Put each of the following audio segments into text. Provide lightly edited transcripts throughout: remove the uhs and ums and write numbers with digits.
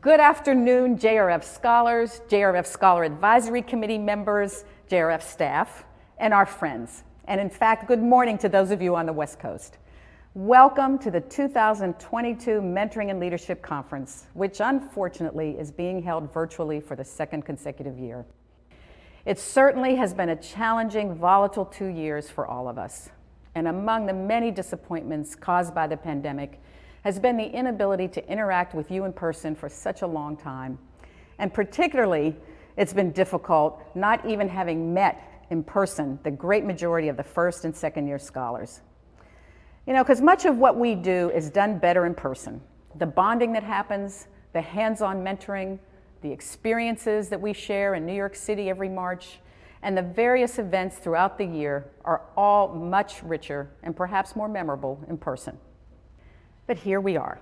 Good afternoon, JRF scholars, JRF Scholar Advisory Committee members, JRF staff, and our friends. And in fact, good morning to those of you on the West Coast. Welcome to the 2022 Mentoring and Leadership Conference, which unfortunately is being held virtually for the second consecutive year. It certainly has been a challenging, volatile 2 years for all of us. And among the many disappointments caused by the pandemic has been the inability to interact with you in person for such a long time. And particularly, it's been difficult not even having met in person the great majority of the first and second year scholars. You know, because much of what we do is done better in person. The bonding that happens, the hands-on mentoring, the experiences that we share in New York City every March, and the various events throughout the year are all much richer and perhaps more memorable in person. But here we are,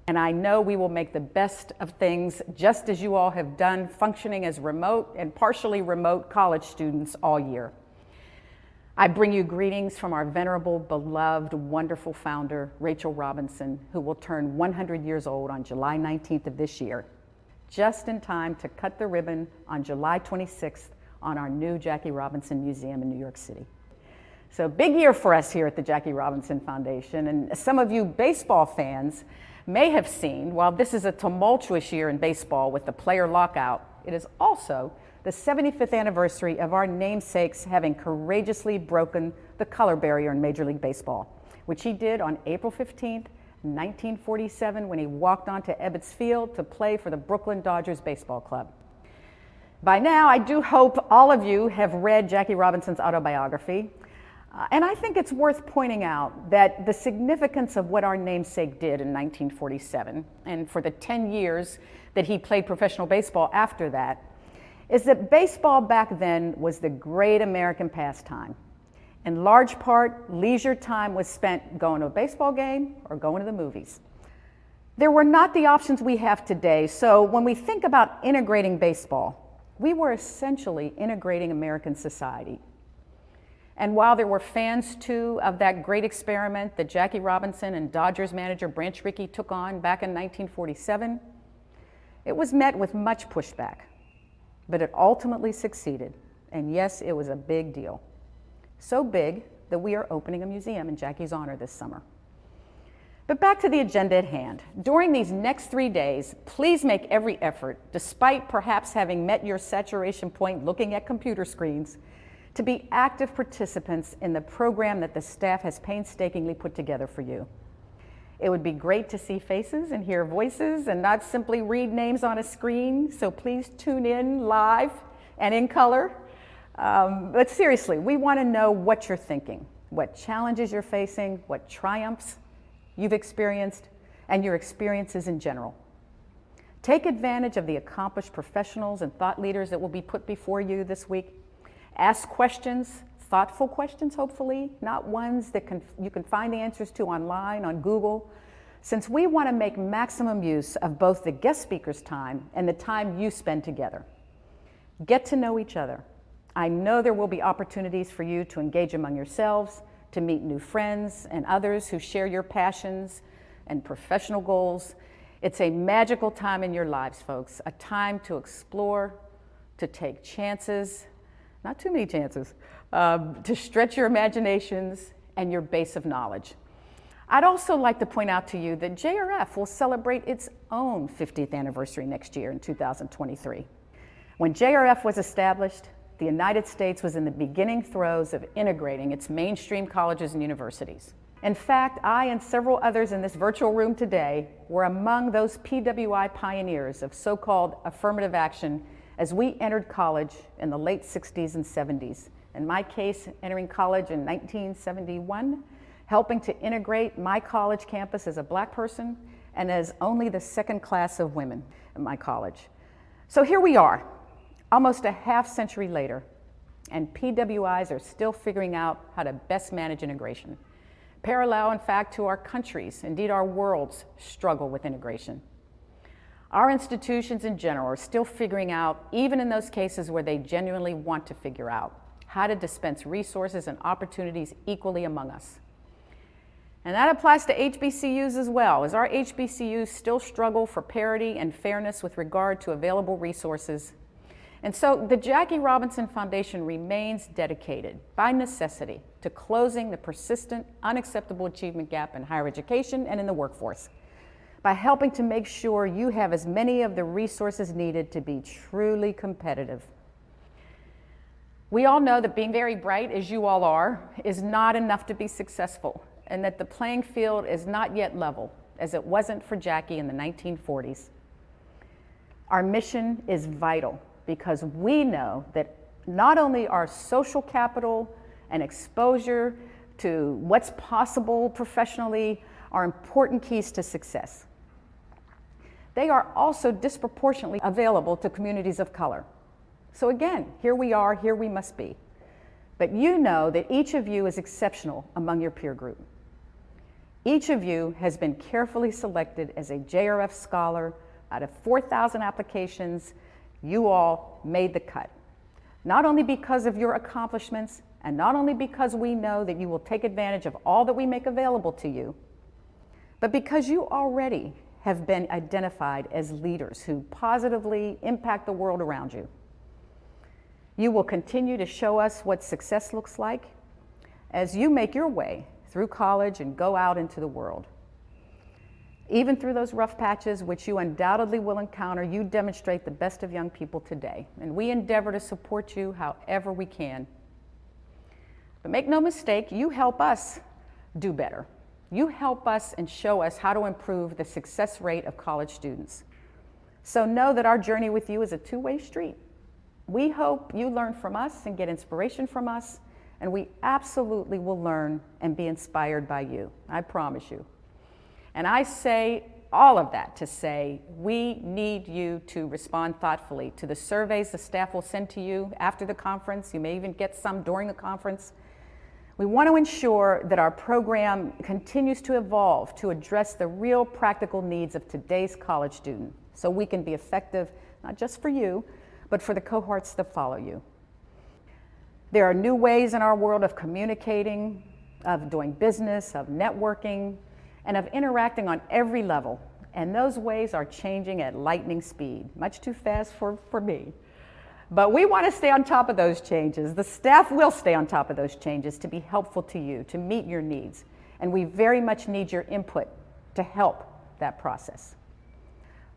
and I know we will make the best of things just as you all have done, functioning as remote and partially remote college students all year. I bring you greetings from our venerable, beloved, wonderful founder, Rachel Robinson, who will turn 100 years old on July 19th of this year, just in time to cut the ribbon on July 26th on our new Jackie Robinson Museum in New York City. So big year for us here at the Jackie Robinson Foundation, and some of you baseball fans may have seen, while this is a tumultuous year in baseball with the player lockout, it is also the 75th anniversary of our namesakes having courageously broken the color barrier in Major League Baseball, which he did on April 15th, 1947, when he walked onto Ebbets Field to play for the Brooklyn Dodgers Baseball Club. By now, I do hope all of you have read Jackie Robinson's autobiography. And I think it's worth pointing out that the significance of what our namesake did in 1947, and for the 10 years that he played professional baseball after that, is that baseball back then was the great American pastime. In large part, leisure time was spent going to a baseball game or going to the movies. There were not the options we have today, so when we think about integrating baseball, we were essentially integrating American society. And while there were fans, too, of that great experiment that Jackie Robinson and Dodgers manager Branch Rickey took on back in 1947, it was met with much pushback. But it ultimately succeeded. And yes, it was a big deal. So big that we are opening a museum in Jackie's honor this summer. But back to the agenda at hand. During these next 3 days, please make every effort, despite perhaps having met your saturation point looking at computer screens, to be active participants in the program that the staff has painstakingly put together for you. It would be great to see faces and hear voices and not simply read names on a screen, so please tune in live and in color. But seriously, we want to know what you're thinking, what challenges you're facing, what triumphs you've experienced, and your experiences in general. Take advantage of the accomplished professionals and thought leaders that will be put before you this week. Ask questions, thoughtful questions, hopefully, not ones that you can find the answers to online, on Google, since we want to make maximum use of both the guest speaker's time and the time you spend together. Get to know each other. I know there will be opportunities for you to engage among yourselves, to meet new friends and others who share your passions and professional goals. It's a magical time in your lives, folks, a time to explore, to take chances, not too many chances, to stretch your imaginations and your base of knowledge. I'd also like to point out to you that JRF will celebrate its own 50th anniversary next year in 2023. When JRF was established, the United States was in the beginning throes of integrating its mainstream colleges and universities. In fact, I and several others in this virtual room today were among those PWI pioneers of so-called affirmative action as we entered college in the late 60s and 70s. In my case, entering college in 1971, helping to integrate my college campus as a Black person and as only the second class of women in my college. So here we are, almost a half century later, and PWIs are still figuring out how to best manage integration. Parallel, in fact, to our country's, indeed our world's, struggle with integration. Our institutions in general are still figuring out, even in those cases where they genuinely want to figure out, how to dispense resources and opportunities equally among us. And that applies to HBCUs as well, as our HBCUs still struggle for parity and fairness with regard to available resources. And so the Jackie Robinson Foundation remains dedicated, by necessity, to closing the persistent, unacceptable achievement gap in higher education and in the workforce, by helping to make sure you have as many of the resources needed to be truly competitive. We all know that being very bright, as you all are, is not enough to be successful, and that the playing field is not yet level, as it wasn't for Jackie in the 1940s. Our mission is vital because we know that not only our social capital and exposure to what's possible professionally are important keys to success. They are also disproportionately available to communities of color. So again, here we are, here we must be. But you know that each of you is exceptional among your peer group. Each of you has been carefully selected as a JRF scholar. Out of 4,000 applications, you all made the cut. Not only because of your accomplishments, and not only because we know that you will take advantage of all that we make available to you, but because you already have been identified as leaders who positively impact the world around you. You will continue to show us what success looks like as you make your way through college and go out into the world. Even through those rough patches, which you undoubtedly will encounter, you demonstrate the best of young people today, and we endeavor to support you however we can. But make no mistake, you help us do better. You help us and show us how to improve the success rate of college students. So know that our journey with you is a two-way street. We hope you learn from us and get inspiration from us, and we absolutely will learn and be inspired by you, I promise you. And I say all of that to say we need you to respond thoughtfully to the surveys the staff will send to you after the conference. You may even get some during the conference. We want to ensure that our program continues to evolve to address the real practical needs of today's college student, so we can be effective, not just for you, but for the cohorts that follow you. There are new ways in our world of communicating, of doing business, of networking, and of interacting on every level. And those ways are changing at lightning speed, much too fast for me. But we want to stay on top of those changes. The staff will stay on top of those changes to be helpful to you, to meet your needs. And we very much need your input to help that process.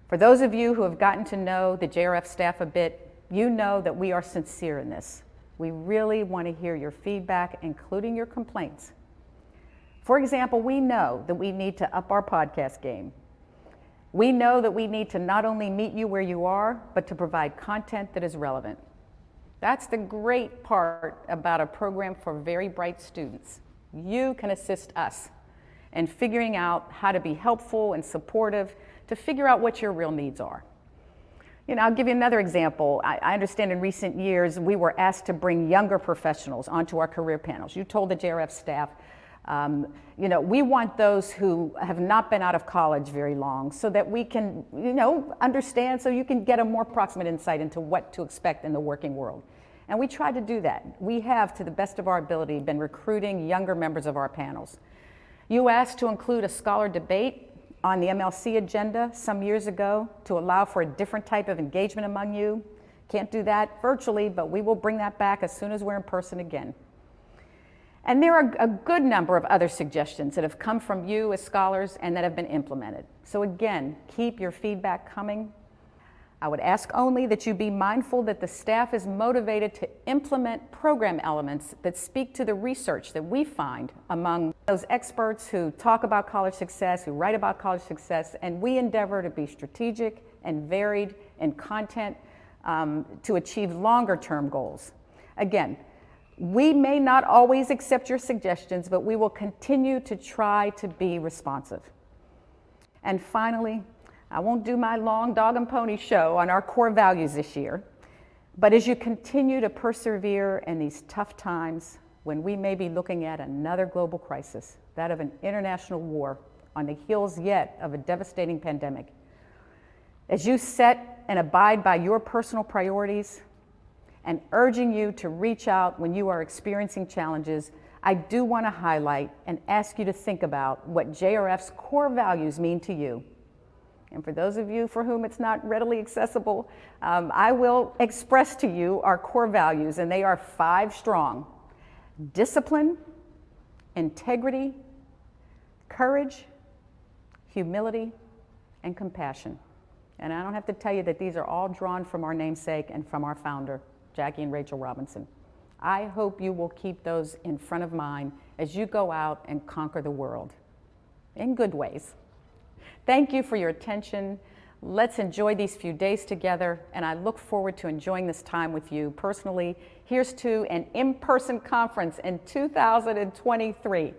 For those of you who have gotten to know the JRF staff a bit, you know that we are sincere in this. We really want to hear your feedback, including your complaints. For example, we know that we need to up our podcast game. We know that we need to not only meet you where you are, but to provide content that is relevant. That's the great part about a program for very bright students. You can assist us in figuring out how to be helpful and supportive to figure out what your real needs are. You know, I'll give you another example. I understand in recent years we were asked to bring younger professionals onto our career panels. You told the JRF staff, you know, we want those who have not been out of college very long so that we can, you know, understand, so you can get a more proximate insight into what to expect in the working world. And we tried to do that. We have, to the best of our ability, been recruiting younger members of our panels. You asked to include a scholar debate on the MLC agenda some years ago to allow for a different type of engagement among you. Can't do that virtually, but we will bring that back as soon as we're in person again. And there are a good number of other suggestions that have come from you as scholars and that have been implemented. So again, keep your feedback coming. I would ask only that you be mindful that the staff is motivated to implement program elements that speak to the research that we find among those experts who talk about college success, who write about college success, and we endeavor to be strategic and varied in content to achieve longer term goals. Again, we may not always accept your suggestions, but we will continue to try to be responsive. And finally, I won't do my long dog and pony show on our core values this year, but as you continue to persevere in these tough times when we may be looking at another global crisis, that of an international war on the heels yet of a devastating pandemic, as you set and abide by your personal priorities and urging you to reach out when you are experiencing challenges, I do want to highlight and ask you to think about what JRF's core values mean to you. And for those of you for whom it's not readily accessible, I will express to you our core values, and they are 5 strong: discipline, integrity, courage, humility, and compassion. And I don't have to tell you that these are all drawn from our namesake and from our founder, Jackie and Rachel Robinson. I hope you will keep those in front of mind as you go out and conquer the world in good ways. Thank you for your attention. Let's enjoy these few days together, and I look forward to enjoying this time with you personally. Here's to an in-person conference in 2023.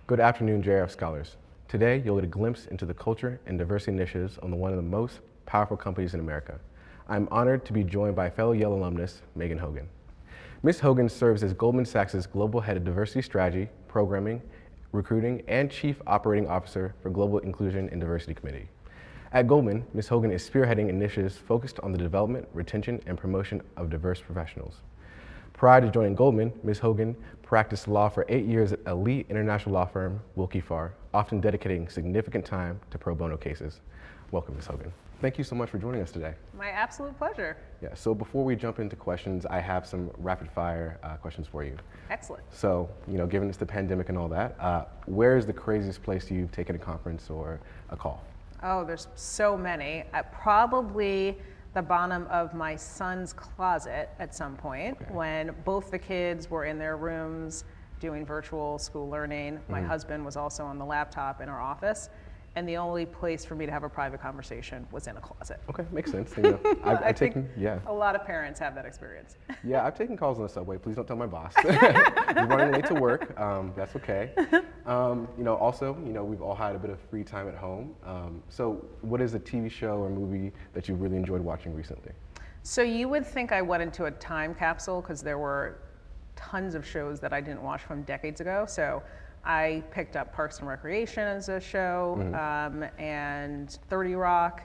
Good afternoon, JRF Scholars. Today, you'll get a glimpse into the culture and diversity initiatives on one of the most powerful companies in America. I'm honored to be joined by fellow Yale alumnus, Megan Hogan. Ms. Hogan serves as Goldman Sachs' Global Head of Diversity Strategy, Programming, Recruiting, and Chief Operating Officer for Global Inclusion and Diversity Committee. At Goldman, Ms. Hogan is spearheading initiatives focused on the development, retention, and promotion of diverse professionals. Prior to joining Goldman, Ms. Hogan practiced law for 8 years at elite international law firm, Wilkie Farr, often dedicating significant time to pro bono cases. Welcome, Ms. Hogan. Thank you so much for joining us today. My absolute pleasure. Yeah, so before we jump into questions, I have some rapid fire questions for you. Excellent. So, given it's the pandemic and all that, where is the craziest place you've taken a conference or a call? Oh, there's so many. Probably the bottom of my son's closet at some point, when both the kids were in their rooms doing virtual school learning. My husband was also on the laptop in our office, and the only place for me to have a private conversation was in a closet. Okay, makes sense. I think a lot of parents have that experience. Yeah, I've taken calls on the subway. Please don't tell my boss. You're running late to work. That's okay. Also, we've all had a bit of free time at home. So what is a TV show or movie that you really enjoyed watching recently? So you would think I went into a time capsule, because there were tons of shows that I didn't watch from decades ago. So I picked up Parks and Recreation as a show, and 30 Rock.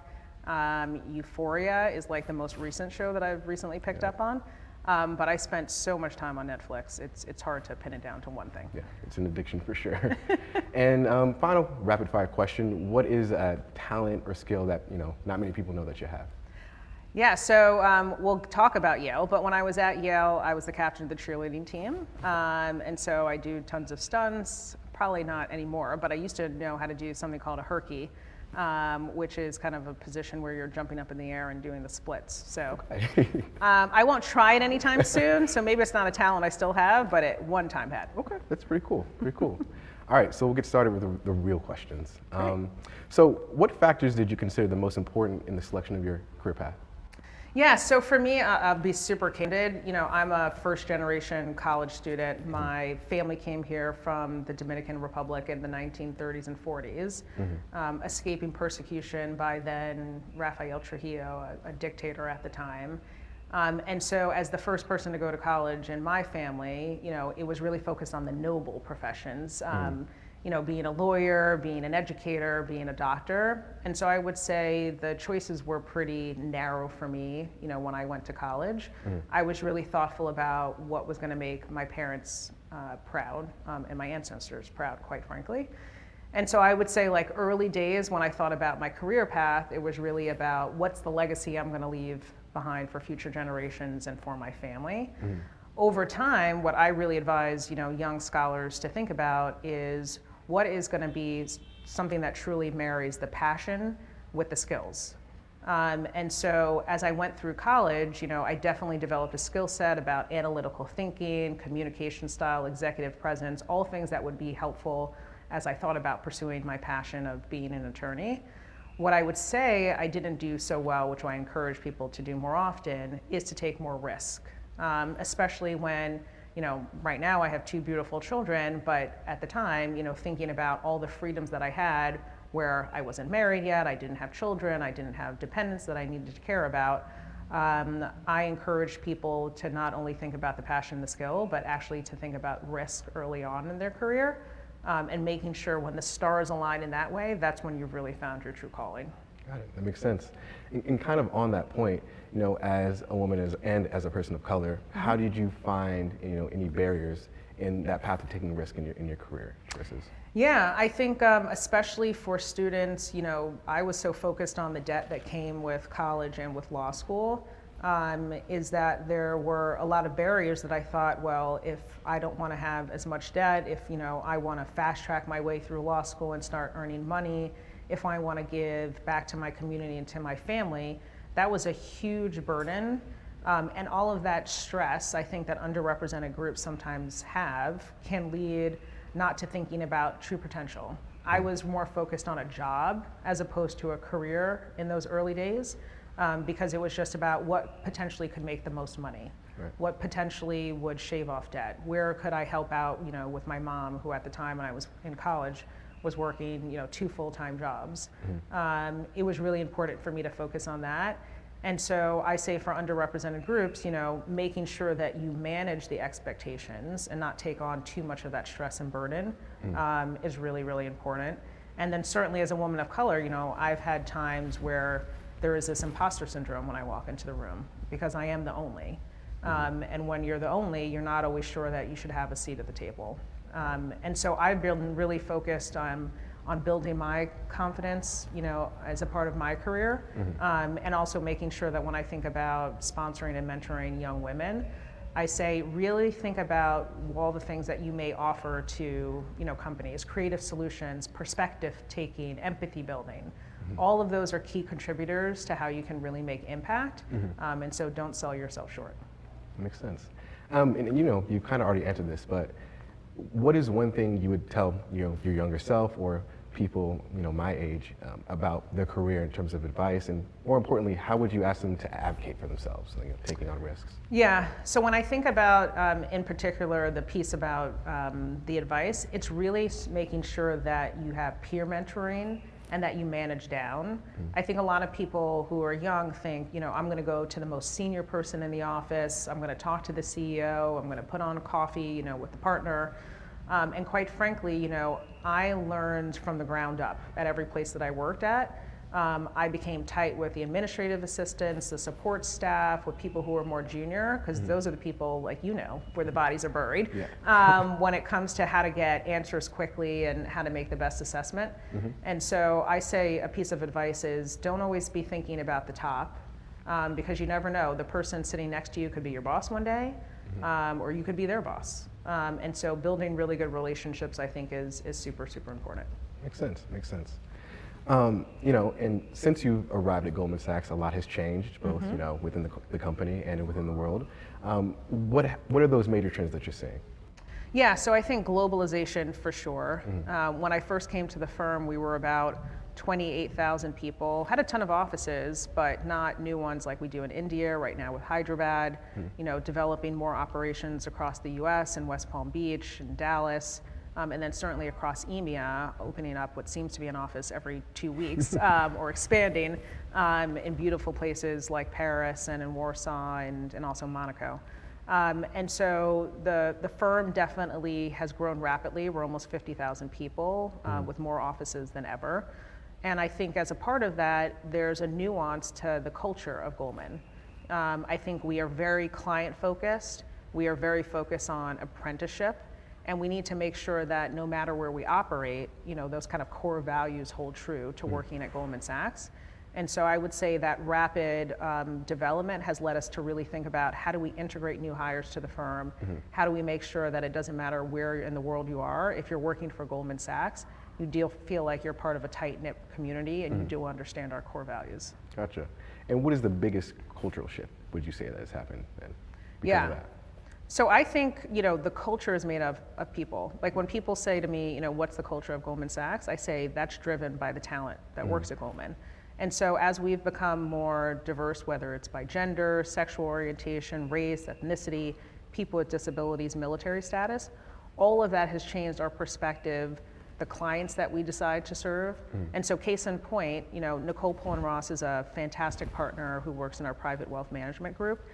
Euphoria is like the most recent show that I've recently picked up on. But I spent so much time on Netflix, it's hard to pin it down to one thing. Yeah, it's an addiction for sure. And final rapid fire question, what is a talent or skill that not many people know that you have? Yeah, so we'll talk about Yale, but when I was at Yale, I was the captain of the cheerleading team. And so I do tons of stunts, probably not anymore, but I used to know how to do something called a herky, which is kind of a position where you're jumping up in the air and doing the splits. So I won't try it anytime soon, so maybe it's not a talent I still have, but it one time had. Okay, that's pretty cool, pretty cool. All right, so we'll get started with the real questions. So what factors did you consider the most important in the selection of your career path? Yeah, so for me, I'll be super candid. I'm a first generation college student. My family came here from the Dominican Republic in the 1930s and 40s, escaping persecution by then Rafael Trujillo, a dictator at the time. And so as the first person to go to college in my family, it was really focused on the noble professions. Being a lawyer, being an educator, being a doctor. And so I would say the choices were pretty narrow for me, when I went to college. I was really thoughtful about what was gonna make my parents proud, and my ancestors proud, quite frankly. And so I would say, like, early days when I thought about my career path, it was really about what's the legacy I'm gonna leave behind for future generations and for my family. Over time, what I really advise, young scholars to think about is what is going to be something that truly marries the passion with the skills. And so as I went through college, I definitely developed a skill set about analytical thinking, communication style, executive presence, all things that would be helpful as I thought about pursuing my passion of being an attorney. What I would say I didn't do so well, which I encourage people to do more often, is to take more risk. Especially when, right now I have 2 beautiful children, but at the time, thinking about all the freedoms that I had where I wasn't married yet, I didn't have children, I didn't have dependents that I needed to care about, I encourage people to not only think about the passion and the skill, but actually to think about risk early on in their career, and making sure when the stars align in that way, that's when you've really found your true calling. Got it. That makes sense. And kind of on that point, as a woman and as a person of color, how did you find, any barriers in that path of taking risk in your career choices? Yeah, I think especially for students, I was so focused on the debt that came with college and with law school, is that there were a lot of barriers that I thought, well, if I don't want to have as much debt, if I want to fast track my way through law school and start earning money, if I want to give back to my community and to my family, that was a huge burden. And all of that stress, I think that underrepresented groups sometimes have, can lead not to thinking about true potential. I was more focused on a job as opposed to a career in those early days, because it was just about what potentially could make the most money, right. What potentially would shave off debt, where could I help out, with my mom, who at the time when I was in college was working, 2 full-time jobs. Mm-hmm. It was really important for me to focus on that. And so I say for underrepresented groups, making sure that you manage the expectations and not take on too much of that stress and burden is really, really important. And then certainly as a woman of color, I've had times where there is this imposter syndrome when I walk into the room because I am the only. And when you're the only, you're not always sure that you should have a seat at the table. And so I've been really focused on building my confidence, as a part of my career, and also making sure that when I think about sponsoring and mentoring young women, I say really think about all the things that you may offer to, companies, creative solutions, perspective taking, empathy building. All of those are key contributors to how you can really make impact, and so don't sell yourself short. Makes sense. And you kind of already answered this, but what is one thing you would tell your younger self or people my age about their career in terms of advice, and more importantly, how would you ask them to advocate for themselves, taking on risks? Yeah, so when I think about in particular the piece about the advice, it's really making sure that you have peer mentoring and that you manage down. I think a lot of people who are young think, I'm gonna go to the most senior person in the office, I'm gonna talk to the CEO, I'm gonna put on coffee, with the partner. And quite frankly, I learned from the ground up at every place that I worked at. I became tight with the administrative assistants, the support staff, with people who are more junior, because those are the people, where the bodies are buried, when it comes to how to get answers quickly and how to make the best assessment. And so I say a piece of advice is don't always be thinking about the top, because you never know. The person sitting next to you could be your boss one day, or you could be their boss. And so building really good relationships, I think, is super, super important. Makes sense. And since you arrived at Goldman Sachs, a lot has changed, both within the company and within the world. What are those major trends that you're seeing? Yeah, so I think globalization for sure. When I first came to the firm, we were about 28,000 people, had a ton of offices, but not new ones like we do in India right now with Hyderabad, developing more operations across the US and West Palm Beach and Dallas. And then certainly across EMEA, opening up what seems to be an office every 2 weeks, or expanding in beautiful places like Paris and in Warsaw and also Monaco. And so the firm definitely has grown rapidly. We're almost 50,000 people with more offices than ever. And I think as a part of that, there's a nuance to the culture of Goldman. I think we are very client focused. We are very focused on apprenticeship. And we need to make sure that no matter where we operate, those kind of core values hold true to working at Goldman Sachs. And so I would say that rapid development has led us to really think about how do we integrate new hires to the firm? How do we make sure that it doesn't matter where in the world you are, if you're working for Goldman Sachs, you feel like you're part of a tight-knit community and you do understand our core values. Gotcha. And what is the biggest cultural shift, would you say, that has happened then because of that? So I think, the culture is made of people. Like when people say to me, what's the culture of Goldman Sachs? I say that's driven by the talent that works at Goldman. And so as we've become more diverse, whether it's by gender, sexual orientation, race, ethnicity, people with disabilities, military status, all of that has changed our perspective, the clients that we decide to serve. And so case in point, Nicole Pullen-Ross is a fantastic partner who works in our private wealth management group.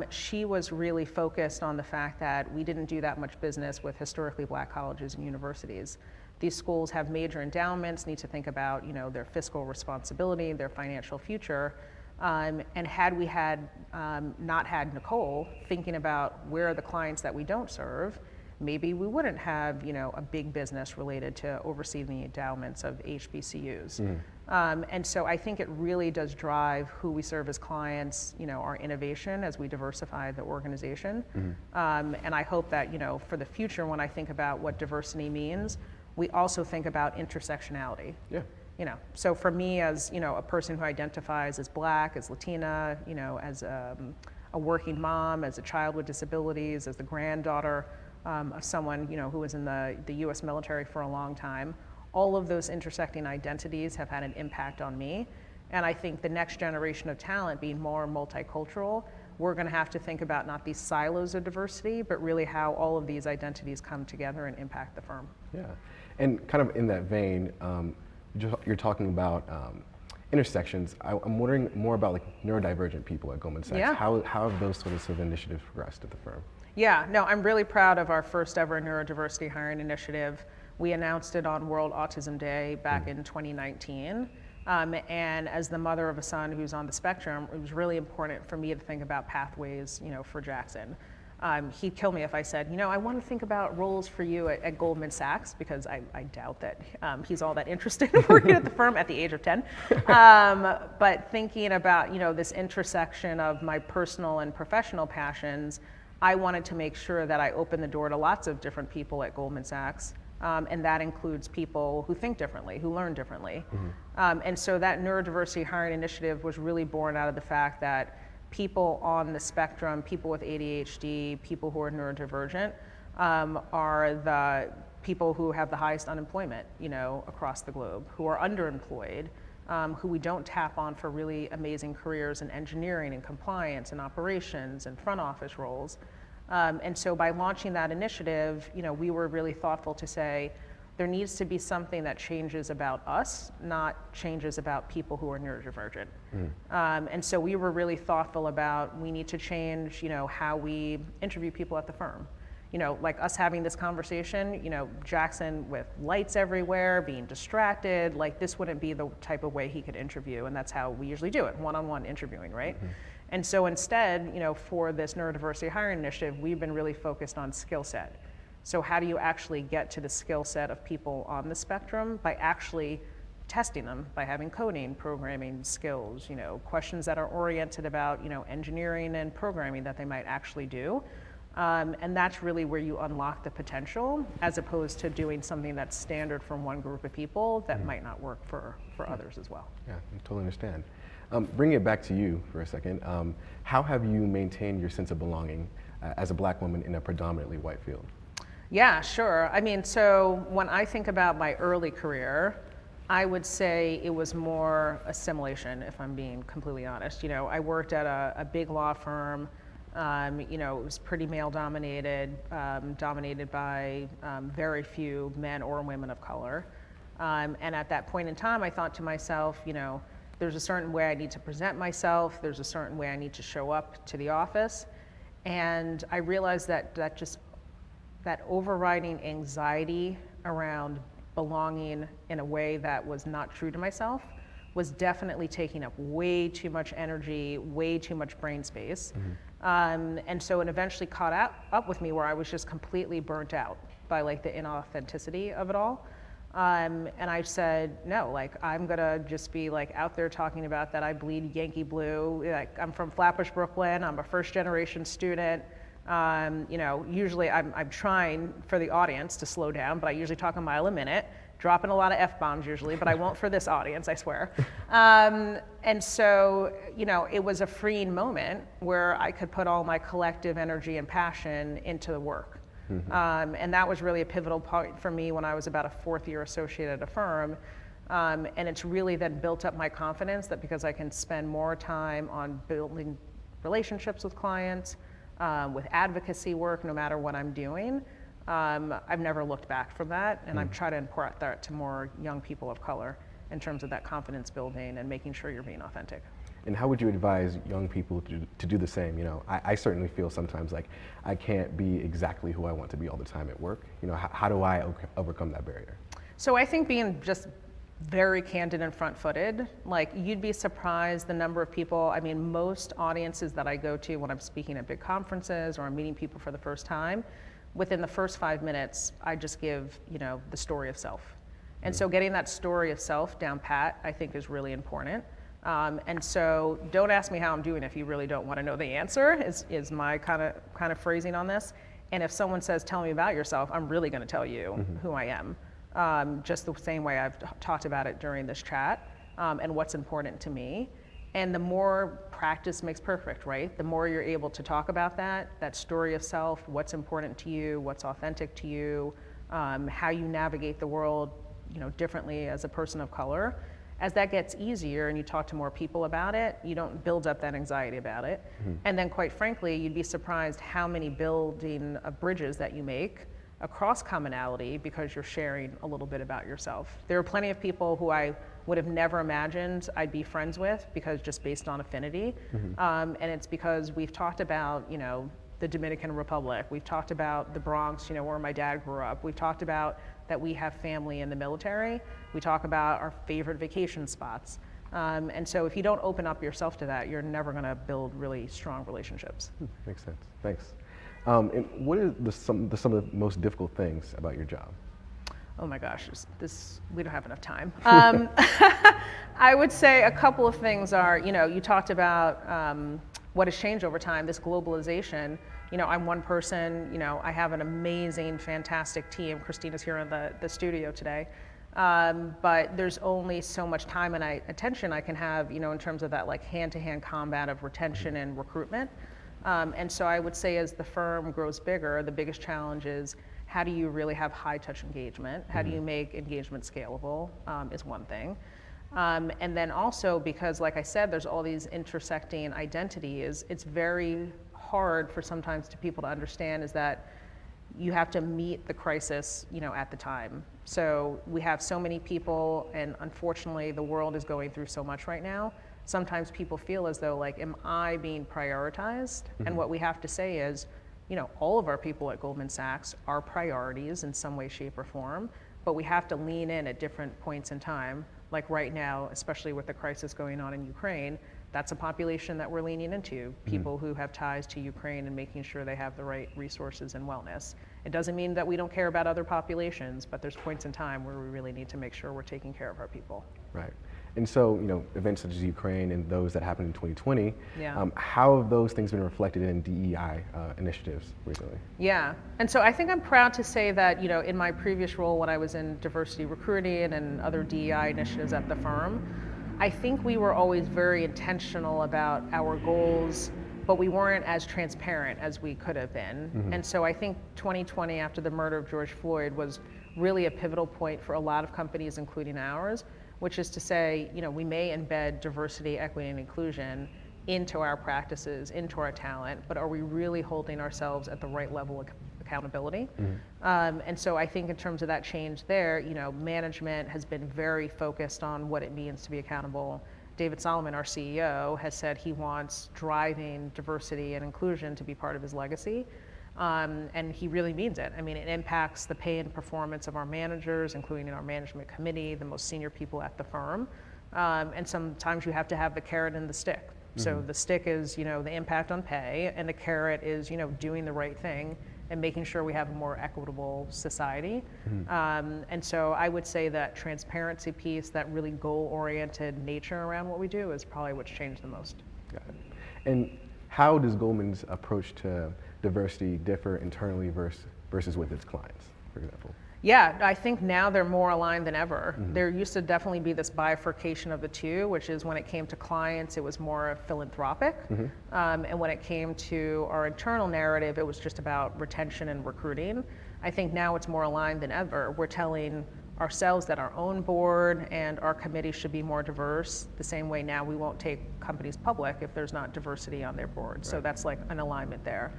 She was really focused on the fact that we didn't do that much business with historically black colleges and universities. These schools have major endowments, need to think about, their fiscal responsibility, their financial future. And had we not had Nicole thinking about where are the clients that we don't serve, maybe we wouldn't have, a big business related to oversee the endowments of HBCUs. And so I think it really does drive who we serve as clients, our innovation as we diversify the organization. And I hope that, for the future, when I think about what diversity means, we also think about intersectionality. Yeah. So for me, as a person who identifies as Black, as Latina, as a working mom, as a child with disabilities, as the granddaughter of someone who was in the U.S. military for a long time, all of those intersecting identities have had an impact on me. And I think the next generation of talent, being more multicultural, we're going to have to think about not these silos of diversity, but really how all of these identities come together and impact the firm. Yeah, and kind of in that vein, you're talking about intersections. I'm wondering more about neurodivergent people at Goldman Sachs. Yeah. How have those sorts of initiatives progressed at the firm? Yeah, no, I'm really proud of our first ever neurodiversity hiring initiative. We announced it on World Autism Day back in 2019. And as the mother of a son who's on the spectrum, it was really important for me to think about pathways, for Jackson. He'd kill me if I said, I want to think about roles for you at Goldman Sachs, because I doubt that he's all that interested in working at the firm at the age of 10. But thinking about, this intersection of my personal and professional passions, I wanted to make sure that I opened the door to lots of different people at Goldman Sachs. And that includes people who think differently, who learn differently. And so that neurodiversity hiring initiative was really born out of the fact that people on the spectrum, people with ADHD, people who are neurodivergent, are the people who have the highest unemployment, across the globe, who are underemployed, who we don't tap on for really amazing careers in engineering and compliance and operations and front office roles. And so by launching that initiative, we were really thoughtful to say, there needs to be something that changes about us, not changes about people who are neurodivergent. And so we were really thoughtful about, we need to change, how we interview people at the firm. Like us having this conversation, Jackson with lights everywhere, being distracted, this wouldn't be the type of way he could interview, and that's how we usually do it, one-on-one interviewing, right? And so instead, for this neurodiversity hiring initiative, we've been really focused on skill set. So how do you actually get to the skill set of people on the spectrum? By actually testing them, by having coding, programming skills, questions that are oriented about, engineering and programming that they might actually do. And that's really where you unlock the potential, as opposed to doing something that's standard from one group of people that might not work for others as well. Yeah, I totally understand. Bringing it back to you for a second, how have you maintained your sense of belonging as a Black woman in a predominantly white field? Yeah, sure. I mean, so when I think about my early career, I would say it was more assimilation, if I'm being completely honest. I worked at a big law firm. It was pretty male dominated, dominated by very few men or women of color. And at that point in time, I thought to myself, there's a certain way I need to present myself. There's a certain way I need to show up to the office. And I realized that overriding anxiety around belonging in a way that was not true to myself was definitely taking up way too much energy, way too much brain space. And so it eventually caught up with me where I was just completely burnt out by the inauthenticity of it all. And I said, no, I'm gonna just be out there talking about that I bleed Yankee blue. I'm from Flatbush, Brooklyn. I'm a first generation student. Usually I'm trying for the audience to slow down, but I usually talk a mile a minute, dropping a lot of F-bombs usually, but I won't for this audience, I swear. And so, it was a freeing moment where I could put all my collective energy and passion into the work. And that was really a pivotal point for me when I was about a fourth year associate at a firm. And it's really then built up my confidence that because I can spend more time on building relationships with clients, with advocacy work, no matter what I'm doing, I've never looked back from that, and I've tried to impart that to more young people of color in terms of that confidence building and making sure you're being authentic. And how would you advise young people to do the same? I certainly feel sometimes like I can't be exactly who I want to be all the time at work. How do I overcome that barrier? So I think being just very candid and front-footed, like you'd be surprised the number of people, I mean, most audiences that I go to when I'm speaking at big conferences or I'm meeting people for the first time, within the first 5 minutes, I just give, the story of self. And so getting that story of self down pat, I think is really important. And so don't ask me how I'm doing if you really don't want to know the answer, is my kind of phrasing on this. And if someone says, tell me about yourself, I'm really going to tell you who I am. Just the same way I've talked about it during this chat, and what's important to me. And the more practice makes perfect, right? The more you're able to talk about that story of self, what's important to you, what's authentic to you, how you navigate the world, differently as a person of color. As that gets easier and you talk to more people about it, you don't build up that anxiety about it. And then quite frankly, you'd be surprised how many building of bridges that you make across commonality because you're sharing a little bit about yourself. There are plenty of people who I would have never imagined I'd be friends with because just based on affinity. And it's because we've talked about, the Dominican Republic. We've talked about the Bronx, where my dad grew up. We've talked about that we have family in the military. We talk about our favorite vacation spots. And so if you don't open up yourself to that, you're never gonna build really strong relationships. Makes sense, thanks. And what are some of the most difficult things about your job? Oh my gosh, we don't have enough time. I would say a couple of things are, you talked about what has changed over time, this globalization. I'm one person, I have an amazing, fantastic team. Christina's here in the studio today. But there's only so much time and attention I can have, in terms of that like hand-to-hand combat of retention and recruitment. And so I would say as the firm grows bigger, the biggest challenge is how do you really have high touch engagement? How do you make engagement scalable is one thing. And then also because, like I said, there's all these intersecting identities, it's very hard for sometimes people to understand is that you have to meet the crisis, at the time. So we have so many people, and unfortunately the world is going through so much right now. Sometimes people feel as though like, am I being prioritized? And what we have to say is, all of our people at Goldman Sachs are priorities in some way, shape, or form, but we have to lean in at different points in time. Like right now, especially with the crisis going on in Ukraine, that's a population that we're leaning into, people who have ties to Ukraine and making sure they have the right resources and wellness. It doesn't mean that we don't care about other populations, but there's points in time where we really need to make sure we're taking care of our people. Right. And so, events such as Ukraine and those that happened in 2020, Yeah. How have those things been reflected in DEI initiatives recently? Yeah, and so I think I'm proud to say that, in my previous role when I was in diversity recruiting and other DEI initiatives at the firm, I think we were always very intentional about our goals, but we weren't as transparent as we could have been. And so I think 2020, after the murder of George Floyd, was really a pivotal point for a lot of companies, including ours, which is to say, we may embed diversity, equity, and inclusion into our practices, into our talent, but are we really holding ourselves at the right level of accountability? And so I think in terms of that change there, management has been very focused on what it means to be accountable. David Solomon, our CEO, has said he wants driving diversity and inclusion to be part of his legacy. And he really means it. I mean, it impacts the pay and performance of our managers, including our management committee, the most senior people at the firm. And sometimes you have to have the carrot and the stick. So the stick is, the impact on pay, and the carrot is, doing the right thing and making sure we have a more equitable society. And so I would say that transparency piece, that really goal-oriented nature around what we do is probably what's changed the most. Got it. And how does Goldman's approach to diversity differ internally versus with its clients, for example? Yeah, I think now they're more aligned than ever. There used to definitely be this bifurcation of the two, which is when it came to clients, it was more philanthropic. And when it came to our internal narrative, it was just about retention and recruiting. I think now it's more aligned than ever. We're telling ourselves that our own board and our committee should be more diverse. The same way now we won't take companies public if there's not diversity on their board. Right. So that's like an alignment there.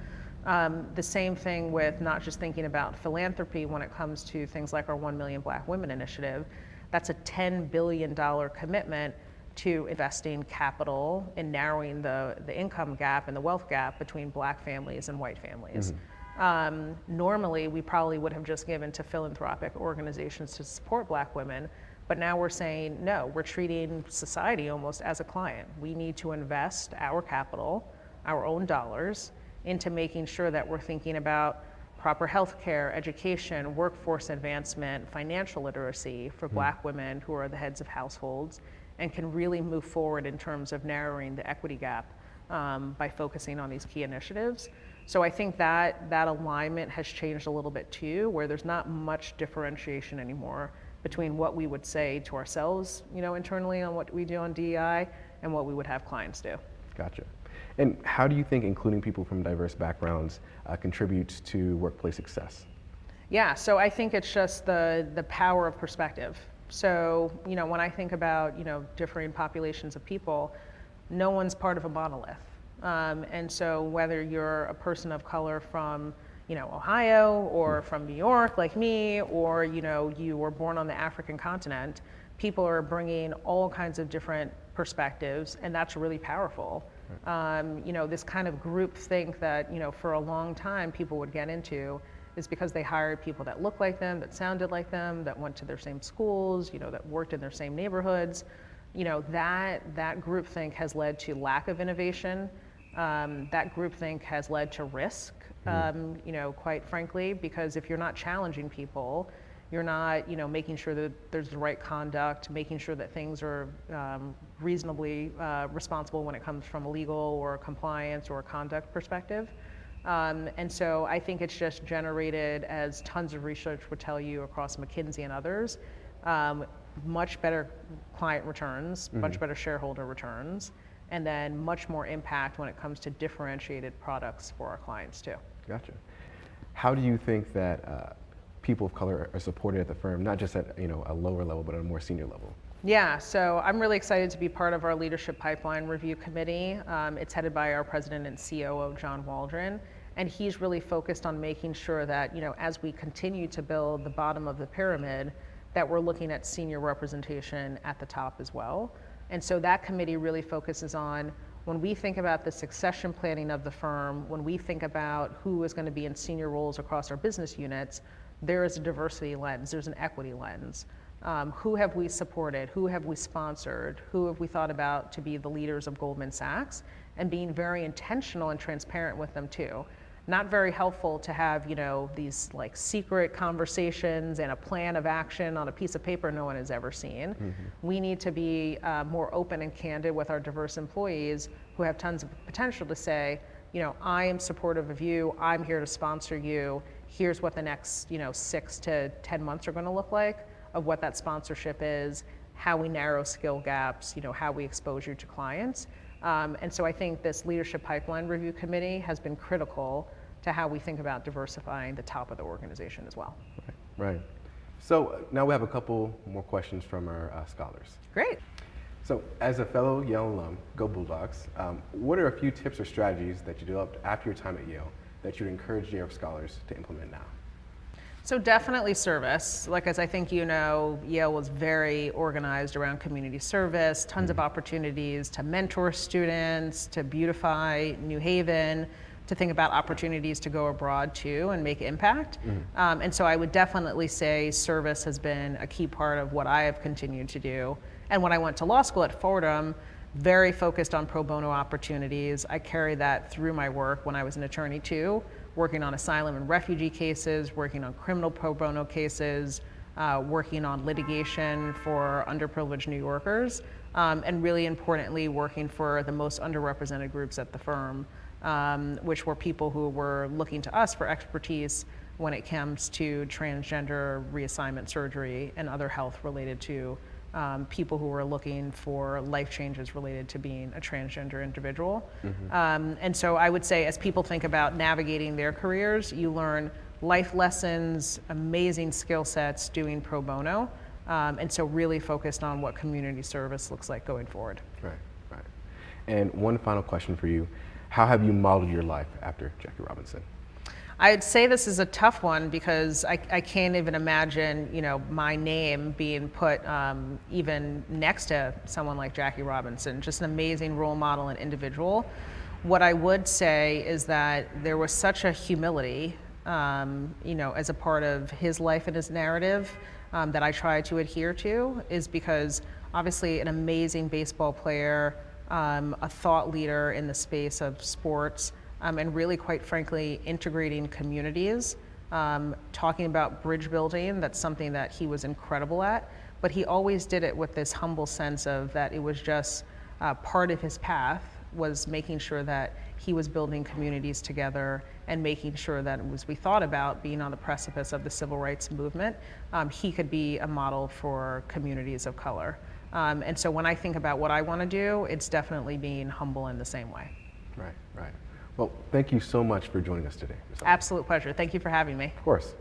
The same thing with not just thinking about philanthropy when it comes to things like our 1 Million Black Women Initiative. That's a $10 billion commitment to investing capital in narrowing the income gap and the wealth gap between Black families and white families. Normally, we probably would have just given to philanthropic organizations to support Black women, but now we're saying, no, we're treating society almost as a client. We need to invest our capital, our own dollars, into making sure that we're thinking about proper health care, education, workforce advancement, financial literacy for Black women who are the heads of households, and can really move forward in terms of narrowing the equity gap by focusing on these key initiatives. So I think that alignment has changed a little bit too, where there's not much differentiation anymore between what we would say to ourselves, internally on what we do on DEI and what we would have clients do. Gotcha. And how do you think including people from diverse backgrounds contributes to workplace success? Yeah, so I think it's just the power of perspective. So, when I think about, differing populations of people, no one's part of a monolith. And so whether you're a person of color from, Ohio or from New York like me, or, you were born on the African continent, people are bringing all kinds of different perspectives, and that's really powerful. This kind of group think that, for a long time people would get into is because they hired people that looked like them, that sounded like them, that went to their same schools, that worked in their same neighborhoods. That groupthink has led to lack of innovation. That groupthink has led to risk, quite frankly, because if you're not challenging people, you're not, making sure that there's the right conduct, making sure that things are reasonably responsible when it comes from a legal or compliance or conduct perspective. And so I think it's just generated, as tons of research would tell you across McKinsey and others, much better client returns, much better shareholder returns, and then much more impact when it comes to differentiated products for our clients too. Gotcha. How do you think that people of color are supported at the firm, not just at a lower level, but at a more senior level? Yeah, so I'm really excited to be part of our Leadership Pipeline Review Committee. It's headed by our President and COO, John Waldron, and he's really focused on making sure that, as we continue to build the bottom of the pyramid, that we're looking at senior representation at the top as well. And so that committee really focuses on, when we think about the succession planning of the firm, when we think about who is going to be in senior roles across our business units, there is a diversity lens, there's an equity lens. Who have we supported? Who have we sponsored? Who have we thought about to be the leaders of Goldman Sachs? And being very intentional and transparent with them too. Not very helpful to have, these like secret conversations and a plan of action on a piece of paper no one has ever seen. We need to be more open and candid with our diverse employees who have tons of potential to say, I am supportive of you, I'm here to sponsor you, here's what the next 6 to 10 months are going to look like, of what that sponsorship is, how we narrow skill gaps, how we expose you to clients. And so I think this Leadership Pipeline Review Committee has been critical to how we think about diversifying the top of the organization as well. Right. So now we have a couple more questions from our scholars. Great. So as a fellow Yale alum, go Bulldogs, what are a few tips or strategies that you developed after your time at Yale that you'd encourage JRF scholars to implement now? So definitely service. Like, as I think Yale was very organized around community service, tons of opportunities to mentor students, to beautify New Haven, to think about opportunities to go abroad too and make impact. And so I would definitely say service has been a key part of what I have continued to do. And when I went to law school at Fordham, very focused on pro bono opportunities. I carried that through my work when I was an attorney too, working on asylum and refugee cases, working on criminal pro bono cases, working on litigation for underprivileged New Yorkers, and really importantly, working for the most underrepresented groups at the firm, which were people who were looking to us for expertise when it comes to transgender reassignment surgery and other health related to people who were looking for life changes related to being a transgender individual. And so I would say, as people think about navigating their careers, you learn life lessons, amazing skill sets doing pro bono, and so really focused on what community service looks like going forward. Right. And one final question for you. How have you modeled your life after Jackie Robinson? I'd say this is a tough one because I can't even imagine, my name being put even next to someone like Jackie Robinson, just an amazing role model and individual. What I would say is that there was such a humility as a part of his life and his narrative that I try to adhere to, is because obviously an amazing baseball player, a thought leader in the space of sports, and really, quite frankly, integrating communities, talking about bridge building. That's something that he was incredible at, but he always did it with this humble sense of that it was just part of his path was making sure that he was building communities together and making sure that as we thought about being on the precipice of the civil rights movement, he could be a model for communities of color. And so when I think about what I want to do, it's definitely being humble in the same way. Right, right. Well, thank you so much for joining us today, Ms. Hogan. Absolute pleasure. Thank you for having me. Of course.